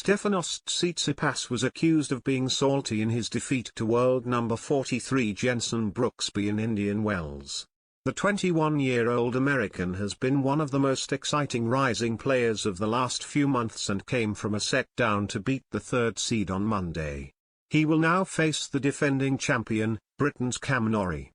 Stefanos Tsitsipas was accused of being salty in his defeat to world number 43 Jenson Brooksby in Indian Wells. The 21-year-old American has been one of the most exciting rising players of the last few months and came from a set down to beat the third seed on Monday. He will now face the defending champion, Britain's Cam Norrie.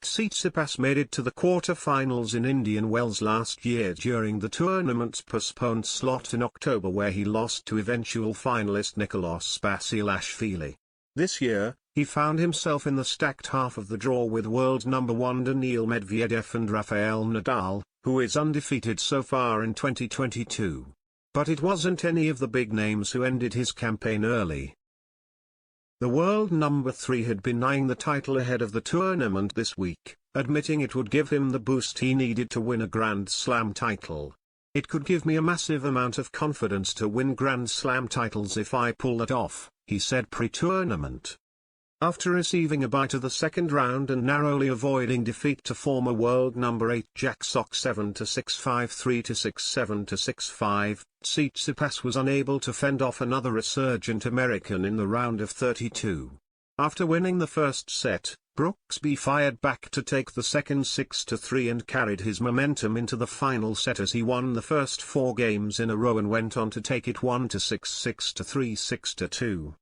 Tsitsipas made it to the quarter-finals in Indian Wells last year during the tournament's postponed slot in October, where he lost to eventual finalist Nicolas Basilashvili. This year, he found himself in the stacked half of the draw with world number 1 Daniil Medvedev and Rafael Nadal, who is undefeated so far in 2022. But it wasn't any of the big names who ended his campaign early. The world number 3 had been eyeing the title ahead of the tournament this week, admitting it would give him the boost he needed to win a Grand Slam title. "It could give me a massive amount of confidence to win Grand Slam titles if I pull that off," he said pre-tournament. After receiving a bye to the second round and narrowly avoiding defeat to former world number 8 Jack Sock 7-6, 5-3, 6-7, 6-5, Tsitsipas was unable to fend off another resurgent American in the round of 32. After winning the first set, Brooksby fired back to take the second 6-3 and carried his momentum into the final set as he won the first 4 games in a row and went on to take it 1-6, 6-3, 6-2.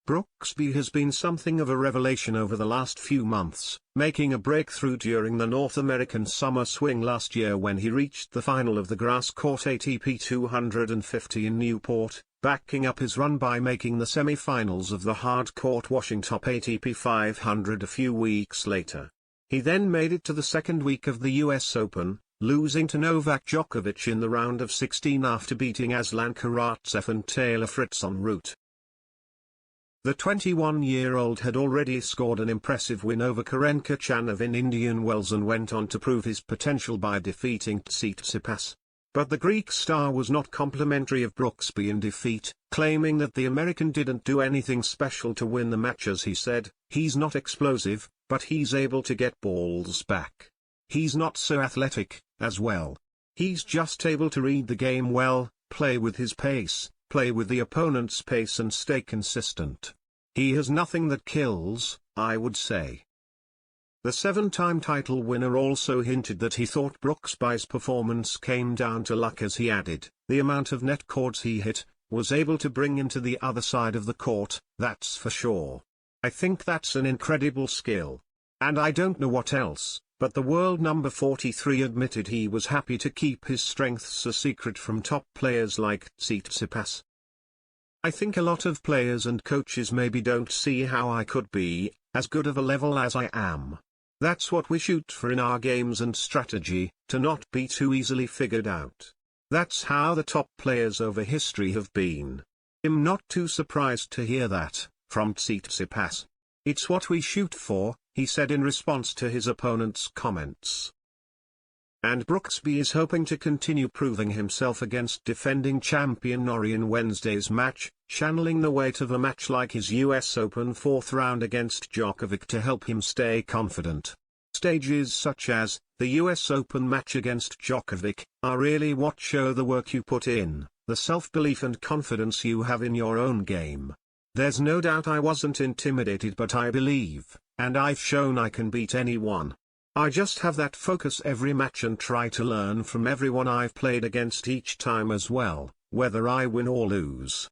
Brooksby has been something of a revelation over the last few months, making a breakthrough during the North American summer swing last year when he reached the final of the grass court ATP 250 in Newport, backing up his run by making the semi-finals of the hard court Washington ATP 500 a few weeks later. He then made it to the second week of the US Open, losing to Novak Djokovic in the round of 16 after beating Aslan Karatsev and Taylor Fritz en route. The 21-year-old had already scored an impressive win over Karen Khachanov in Indian Wells and went on to prove his potential by defeating Tsitsipas. But the Greek star was not complimentary of Brooksby in defeat, claiming that the American didn't do anything special to win the match. As he said, "He's not explosive, but he's able to get balls back. He's not so athletic, as well. He's just able to read the game well, play with his pace, play with the opponent's pace and stay consistent. He has nothing that kills, I would say." The 7-time title winner also hinted that he thought Brooksby's performance came down to luck, as he added, "The amount of net chords he hit, was able to bring him to the other side of the court, that's for sure. I think that's an incredible skill. And I don't know what else." But the world number 43 admitted he was happy to keep his strengths a secret from top players like Tsitsipas. "I think a lot of players and coaches maybe don't see how I could be as good of a level as I am. That's what we shoot for in our games and strategy, to not be too easily figured out. That's how the top players over history have been. I'm not too surprised to hear that from Tsitsipas. It's what we shoot for," he said in response to his opponent's comments. And Brooksby is hoping to continue proving himself against defending champion Norrie in Wednesday's match, channeling the weight of a match like his US Open 4th round against Djokovic to help him stay confident. Stages such as the US Open match against Djokovic are really what show the work you put in, the self-belief and confidence you have in your own game. There's no doubt I wasn't intimidated, but I believe, and I've shown I can beat anyone. I just have that focus every match and try to learn from everyone I've played against each time as well, whether I win or lose."